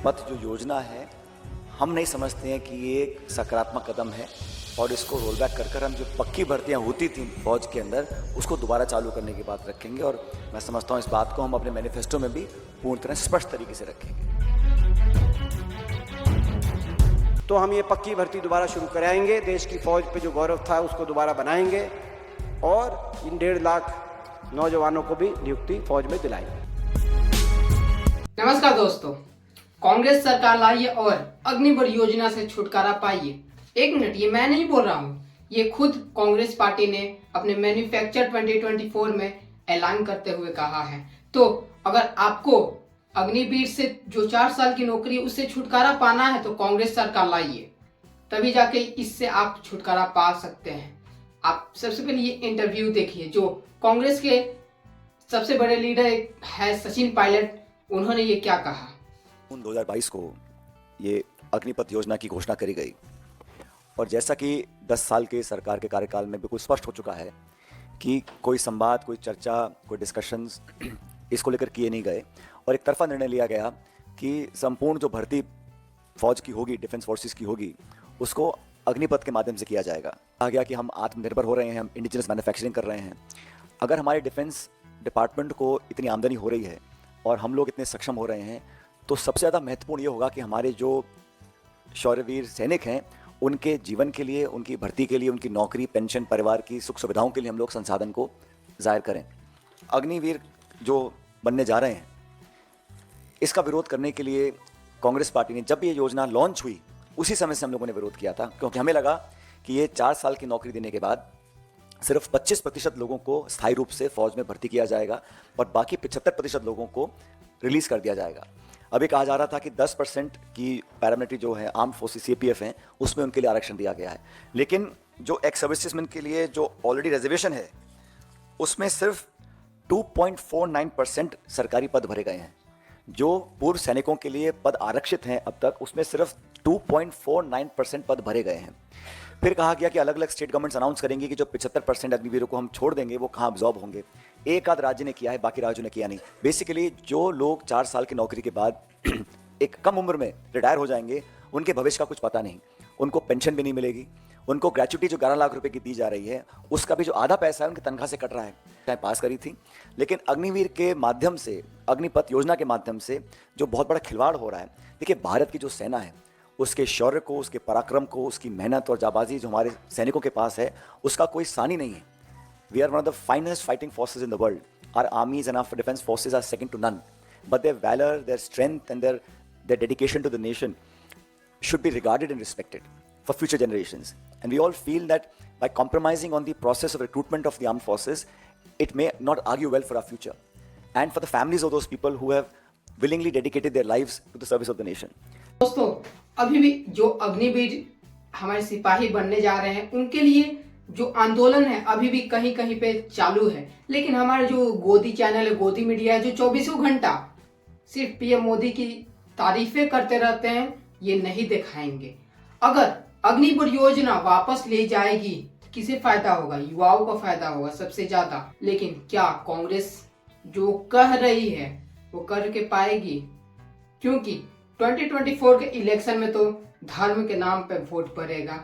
अग्निपथ जो योजना है, हम नहीं समझते हैं कि ये एक सकारात्मक कदम है और इसको रोल बैक कर हम जो पक्की भर्तियां होती थी फौज के अंदर उसको दोबारा चालू करने की बात रखेंगे। और मैं समझता हूँ इस बात को हम अपने मैनिफेस्टो में भी पूर्ण तरह स्पष्ट तरीके से रखेंगे। तो हम ये पक्की भर्ती दोबारा शुरू कराएंगे, देश की फौज पे जो गौरव था उसको दोबारा बनाएंगे और इन 1.5 लाख नौजवानों को भी नियुक्ति फौज में दिलाएंगे। नमस्कार दोस्तों, कांग्रेस सरकार लाइए और अग्निवीर योजना से छुटकारा पाइए। एक मिनट, ये मैं नहीं बोल रहा हूँ, ये खुद कांग्रेस पार्टी ने अपने मैन्युफैक्चर 2024 में ऐलान करते हुए कहा है। तो अगर आपको अग्निवीर से जो 4 साल की नौकरी उससे छुटकारा पाना है तो कांग्रेस सरकार लाइए, तभी जाके इससे आप छुटकारा पा सकते हैं। आप सबसे पहले ये इंटरव्यू देखिए जो कांग्रेस के सबसे बड़े लीडर है सचिन पायलट, उन्होंने ये क्या कहा। 2022 को ये अग्निपथ योजना की घोषणा करी गई और जैसा कि 10 साल के सरकार के कार्यकाल में बिल्कुल स्पष्ट हो चुका है कि कोई संवाद, कोई चर्चा, कोई डिस्कशंस इसको लेकर किए नहीं गए और एक तरफा निर्णय लिया गया कि संपूर्ण जो भर्ती फौज की होगी, डिफेंस फोर्सेस की होगी, उसको अग्निपथ के माध्यम से किया जाएगा। कहा गया कि हम आत्मनिर्भर हो रहे हैं, हम इंडिजिनस मैन्युफैक्चरिंग कर रहे हैं। अगर हमारे डिफेंस डिपार्टमेंट को इतनी आमदनी हो रही है और हम लोग इतने सक्षम हो रहे हैं तो सबसे ज़्यादा महत्वपूर्ण ये होगा कि हमारे जो शौर्यवीर सैनिक हैं उनके जीवन के लिए, उनकी भर्ती के लिए, उनकी नौकरी, पेंशन, परिवार की सुख सुविधाओं के लिए हम लोग संसाधन को जाहिर करें। अग्निवीर जो बनने जा रहे हैं इसका विरोध करने के लिए कांग्रेस पार्टी ने जब ये योजना लॉन्च हुई उसी समय से हम लोगों ने विरोध किया था, क्योंकि हमें लगा कि ये 4 साल की नौकरी देने के बाद सिर्फ 25% लोगों को स्थायी रूप से फौज में भर्ती किया जाएगा और बाकी 75% लोगों को रिलीज कर दिया जाएगा। अभी कहा जा रहा था कि 10% की पैरामिलिट्री जो है आर्म्ड फोर्सेस सीपीएफ हैं उसमें उनके लिए आरक्षण दिया गया है, लेकिन जो एक्स सर्विसेजमैन के लिए जो ऑलरेडी रिजर्वेशन है उसमें सिर्फ 2.49% सरकारी पद भरे गए हैं। जो पूर्व सैनिकों के लिए पद आरक्षित हैं अब तक उसमें सिर्फ 2.49% पद भरे गए हैं। फिर कहा गया कि अलग अलग स्टेट गवर्नमेंट्स अनाउंस करेंगे कि जो 75% अग्निवीरों को हम छोड़ देंगे वो कहाँ अब्जॉर्ब होंगे। एक आध राज्य ने किया है, बाकी राज्यों ने किया नहीं। बेसिकली जो लोग 4 साल की नौकरी के बाद एक कम उम्र में रिटायर हो जाएंगे उनके भविष्य का कुछ पता नहीं, उनको पेंशन भी नहीं मिलेगी, उनको ग्रेच्युटी जो 11 लाख रुपए की दी जा रही है उसका भी जो आधा पैसा है उनकी तनख्वाह से कट रहा है। चाहे पास करी थी, लेकिन अग्निवीर के माध्यम से, अग्निपथ योजना के माध्यम से जो बहुत बड़ा खिलवाड़ हो रहा है। देखिए, भारत की जो सेना है उसके शौर्य को, उसके पराक्रम को, उसकी मेहनत और जाबाजी जो हमारे सैनिकों के पास है उसका कोई सानी नहीं है। We are one of the finest fighting forces in the world. Our armies and our defence forces are second to none, but their valour, their strength and their dedication to the nation should be regarded and respected for future generations. And we all feel that by compromising on the process of recruitment of the armed forces, it may not argue well for our future and for the families of those people who have willingly dedicated their lives to the service of the nation. दोस्तों, अभी भी जो अग्निवीर हमारे सिपाही बनने जा रहे हैं उनके लिए जो आंदोलन है अभी भी कहीं कहीं पे चालू है, लेकिन हमारे जो गोदी चैनल है, गोदी मीडिया है, जो 24 घंटा सिर्फ पीएम मोदी की तारीफें करते रहते हैं, ये नहीं दिखाएंगे। अगर अग्निवीर योजना वापस ले जाएगी तो किसे फायदा होगा? युवाओं का फायदा होगा सबसे ज्यादा। लेकिन क्या कांग्रेस जो कह रही है वो करके पाएगी? क्योंकि 2024 के इलेक्शन में तो धर्म के नाम पे वोट पड़ेगा,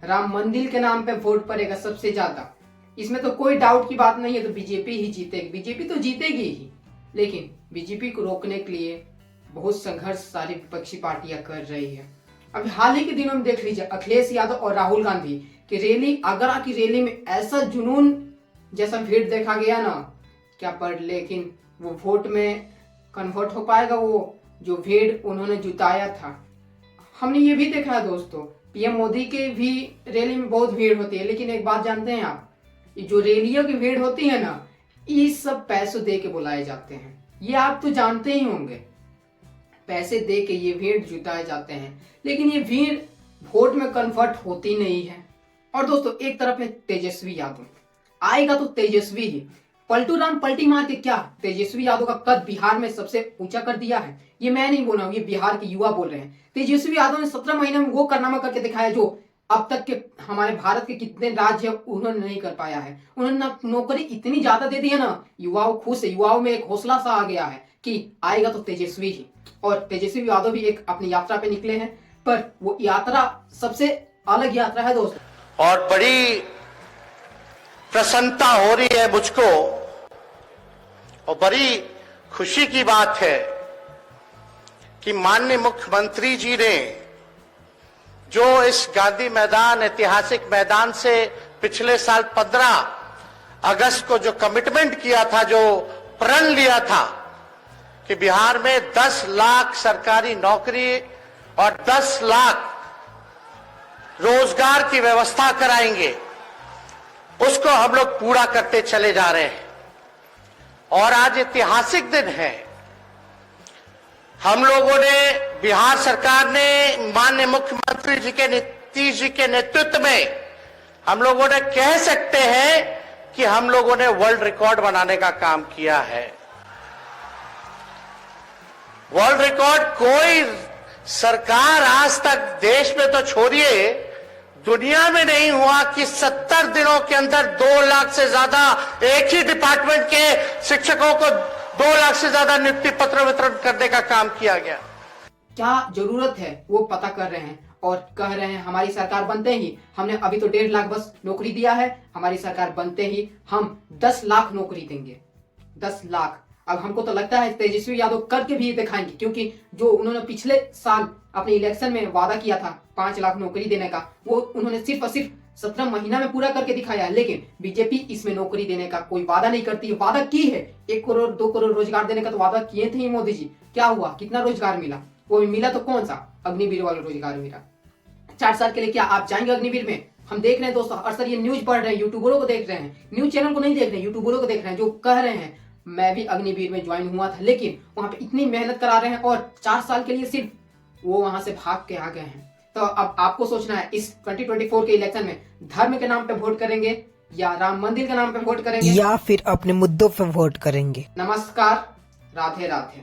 राम मंदिर के नाम पे वोट पड़ेगा सबसे ज्यादा। इसमें तो कोई डाउट की बात नहीं है। तो बीजेपी ही जीतेगी, बीजेपी तो जीतेगी ही, लेकिन बीजेपी को रोकने के लिए बहुत संघर्ष सारी विपक्षी पार्टियां कर रही है। अभी हाल ही के दिनों में देख लीजिए, अखिलेश यादव और राहुल गांधी की रैली, आगरा की रैली में ऐसा जुनून जैसा भीड़ देखा गया ना, क्या पर, लेकिन वो वोट में कन्वर्ट हो पाएगा वो जो भीड़ उन्होंने जुटाया था? हमने ये भी देखा है दोस्तों, पीएम मोदी के भी रैली में बहुत भीड़ होती है, लेकिन एक बात जानते हैं आप, ये जो रैलियों की भीड़ होती है ना, ये सब पैसों दे के बुलाए जाते हैं। ये आप तो जानते ही होंगे, पैसे दे के ये भीड़ जुटाए जाते हैं, लेकिन ये भीड़ वोट में कन्वर्ट होती नहीं है। और दोस्तों, एक तरफ है तेजस्वी यादव, आएगा तो तेजस्वी ही, पलटू राम पलटी मार के क्या तेजस्वी यादव का कद बिहार में सबसे ऊंचा कर दिया है? ये मैं नहीं बोल रहा हूँ, ये बिहार के युवा बोल रहे हैं। तेजस्वी यादव ने 17 महीने में वो कारनामा करके दिखाया जो अब तक के हमारे भारत के कितने राज्य उन्होंने नहीं कर पाया है। उन्होंने नौकरी इतनी ज्यादा दे दी है ना, युवाओं खुश है, युवाओं में एक हौसला सा आ गया है कि आएगा तो तेजस्वी ही, और तेजस्वी यादव भी एक अपनी यात्रा पे निकले हैं, पर वो यात्रा सबसे अलग यात्रा है दोस्तों। और बड़ी प्रसन्नता हो रही है मुझको और बड़ी खुशी की बात है कि माननीय मुख्यमंत्री जी ने जो इस गांधी मैदान, ऐतिहासिक मैदान से पिछले साल 15 अगस्त को जो कमिटमेंट किया था, जो प्रण लिया था कि बिहार में 10 लाख सरकारी नौकरी और 10 लाख रोजगार की व्यवस्था कराएंगे, उसको हम लोग पूरा करते चले जा रहे हैं। और आज ऐतिहासिक दिन है। हम लोगों ने, बिहार सरकार ने माननीय मुख्यमंत्री जी के नीतीश जी के नेतृत्व में, हम लोगों ने कह सकते हैं कि हम लोगों ने वर्ल्ड रिकॉर्ड बनाने का काम किया है। वर्ल्ड रिकॉर्ड कोई सरकार आज तक देश में तो छोड़िए, दुनिया में नहीं हुआ कि 70 दिनों के अंदर 2 लाख से ज्यादा एक ही डिपार्टमेंट के शिक्षकों को 2 लाख से ज्यादा नियुक्ति पत्र वितरण करने का काम किया गया। क्या जरूरत है वो पता कर रहे हैं और कह रहे हैं हमारी सरकार बनते ही, हमने अभी तो 1.5 लाख बस नौकरी दिया है, हमारी सरकार बनते ही हम 10 लाख नौकरी देंगे। 10 लाख। अब हमको तो लगता है तेजस्वी यादव करके भी दिखाएंगे, क्योंकि जो उन्होंने पिछले साल अपने इलेक्शन में वादा किया था 5 लाख नौकरी देने का, वो उन्होंने सिर्फ और सिर्फ 17 महीना में पूरा करके दिखाया है। लेकिन बीजेपी इसमें नौकरी देने का कोई वादा नहीं करती है। वादा की है 1 करोड़ 2 करोड़ रोजगार देने का तो वादा किए थे मोदी जी। क्या हुआ? कितना रोजगार मिला? वो मिला तो कौन सा? अग्निवीर वाला रोजगार मिला। 4 साल के लिए क्या आप जाएंगे अग्निवीर में? हम देख रहे हैं दोस्तों, अक्सर ये न्यूज पढ़ रहे हैं, यूट्यूबरों को देख रहे हैं, न्यूज चैनल को नहीं देख रहे हैं, यूट्यूबरों को देख रहे हैं, जो कह रहे हैं मैं भी अग्निवीर में ज्वाइन हुआ था, लेकिन वहां पे इतनी मेहनत करा रहे हैं और 4 साल के लिए सिर्फ वो वहां से भाग के आ गए हैं। तो अब आपको सोचना है इस 2024 के इलेक्शन में धर्म के नाम पे वोट करेंगे या राम मंदिर के नाम पे वोट करेंगे या फिर अपने मुद्दों पे वोट करेंगे। नमस्कार, राधे राधे।